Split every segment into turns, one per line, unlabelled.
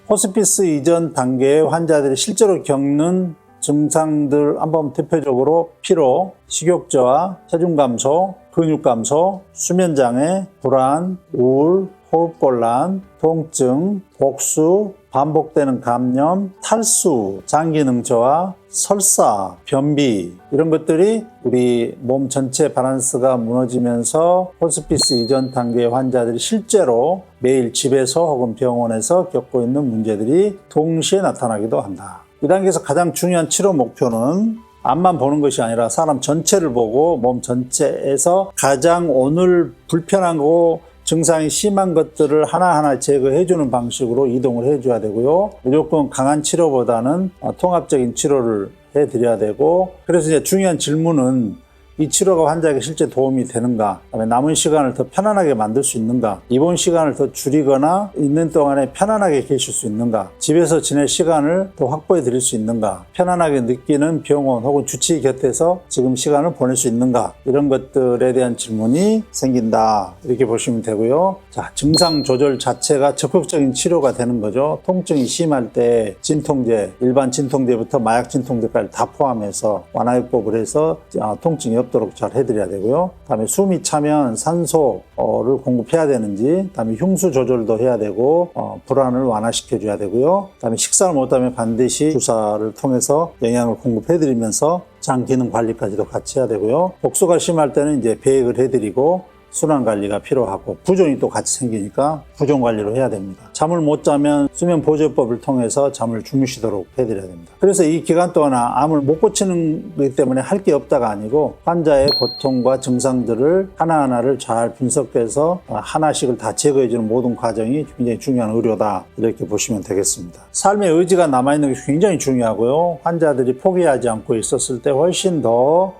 호스피스 이전 단계의 환자들이 실제로 겪는 증상들 한번 대표적으로 피로, 식욕저하, 체중 감소, 근육 감소, 수면장애, 불안, 우울, 호흡곤란, 통증, 복수, 반복되는 감염, 탈수, 장기능 저하, 설사, 변비 이런 것들이 우리 몸 전체 밸런스가 무너지면서 호스피스 이전 단계의 환자들이 실제로 매일 집에서 혹은 병원에서 겪고 있는 문제들이 동시에 나타나기도 한다. 이 단계에서 가장 중요한 치료 목표는 암만 보는 것이 아니라 사람 전체를 보고 몸 전체에서 가장 오늘 불편한 거 증상이 심한 것들을 하나하나 제거해주는 방식으로 이동을 해줘야 되고요. 무조건 강한 치료보다는 통합적인 치료를 해드려야 되고, 그래서 이제 중요한 질문은 이 치료가 환자에게 실제 도움이 되는가, 그다음에 남은 시간을 더 편안하게 만들 수 있는가, 입원 시간을 더 줄이거나 있는 동안에 편안하게 계실 수 있는가, 집에서 지낼 시간을 더 확보해 드릴 수 있는가, 편안하게 느끼는 병원 혹은 주치의 곁에서 지금 시간을 보낼 수 있는가, 이런 것들에 대한 질문이 생긴다, 이렇게 보시면 되고요. 자, 증상 조절 자체가 적극적인 치료가 되는 거죠. 통증이 심할 때 진통제, 일반 진통제부터 마약 진통제까지 다 포함해서 완화요법을 해서 통증이 없도록 잘 해드려야 되고요. 그다음에 숨이 차면 산소를 공급해야 되는지, 그다음에 흉수 조절도 해야 되고, 불안을 완화시켜줘야 되고요. 그다음에 식사를 못하면 반드시 주사를 통해서 영양을 공급해드리면서 장 기능 관리까지도 같이 해야 되고요. 복수가 심할 때는 이제 배액을 해드리고, 순환 관리가 필요하고, 부종이 또 같이 생기니까 부종 관리로 해야 됩니다. 잠을 못 자면 수면 보조법을 통해서 잠을 주무시도록 해드려야 됩니다. 그래서 이 기간 동안 암을 못 고치는 거기 때문에 할 게 없다가 아니고, 환자의 고통과 증상들을 하나하나를 잘 분석해서 하나씩을 다 제거해주는 모든 과정이 굉장히 중요한 의료다, 이렇게 보시면 되겠습니다. 삶의 의지가 남아있는 게 굉장히 중요하고요. 환자들이 포기하지 않고 있었을 때 훨씬 더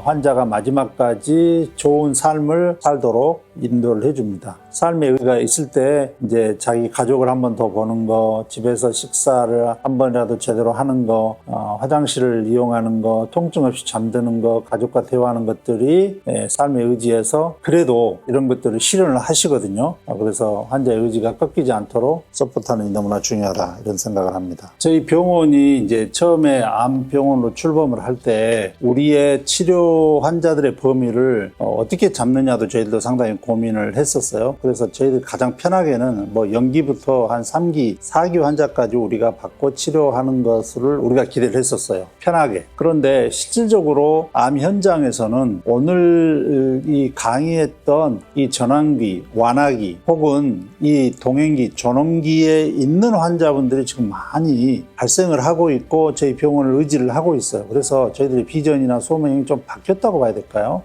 환자가 마지막까지 좋은 삶을 살도록 인도를 해줍니다. 삶의 의지가 있을 때 이제 자기 가족을 한 번 더 보는 거, 집에서 식사를 한 번이라도 제대로 하는 거, 화장실을 이용하는 거, 통증 없이 잠드는 거, 가족과 대화하는 것들이 삶의 의지에서 그래도 이런 것들을 실현을 하시거든요. 그래서 환자의 의지가 꺾이지 않도록 서포트하는 게 너무나 중요하다, 이런 생각을 합니다. 저희 병원이 이제 처음에 암 병원으로 출범을 할 때 우리의 치료 환자들의 범위를 어떻게 잡느냐도 저희들도 상당히 고민을 했었어요. 그래서 저희들 가장 편하게는 연기부터 한 3기, 4기 환자까지 우리가 받고 치료하는 것을 우리가 기대를 했었어요. 편하게. 그런데 실질적으로 암 현장에서는 오늘 이 강의했던 이 전환기, 완화기 혹은 이 동행기, 전원기에 있는 환자분들이 지금 많이 발생을 하고 있고 저희 병원을 의지를 하고 있어요. 그래서 저희들의 비전이나 소명이 좀 바뀌었다고 봐야 될까요?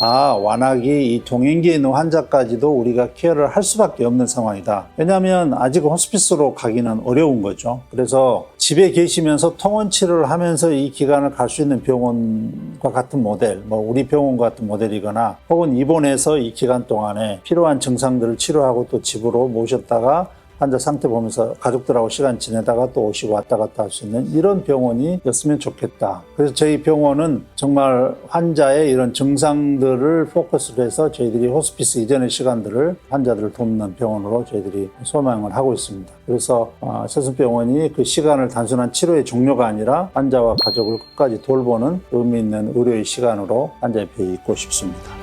완화기, 이 동행기에 있는 환자까지도 우리가 케어를 할 수밖에 없는 상황이다. 왜냐하면 아직 호스피스로 가기는 어려운 거죠. 그래서 집에 계시면서 통원 치료를 하면서 이 기간을 갈 수 있는 병원과 같은 모델, 우리 병원과 같은 모델이거나 혹은 입원해서 이 기간 동안에 필요한 증상들을 치료하고 또 집으로 모셨다가 환자 상태 보면서 가족들하고 시간 지내다가 또 오시고 왔다 갔다 할 수 있는 이런 병원이었으면 좋겠다. 그래서 저희 병원은 정말 환자의 이런 증상들을 포커스로 해서 저희들이 호스피스 이전의 시간들을 환자들을 돕는 병원으로 저희들이 소망을 하고 있습니다. 그래서 세순병원이 그 시간을 단순한 치료의 종료가 아니라 환자와 가족을 끝까지 돌보는 의미 있는 의료의 시간으로 환자 옆에 있고 싶습니다.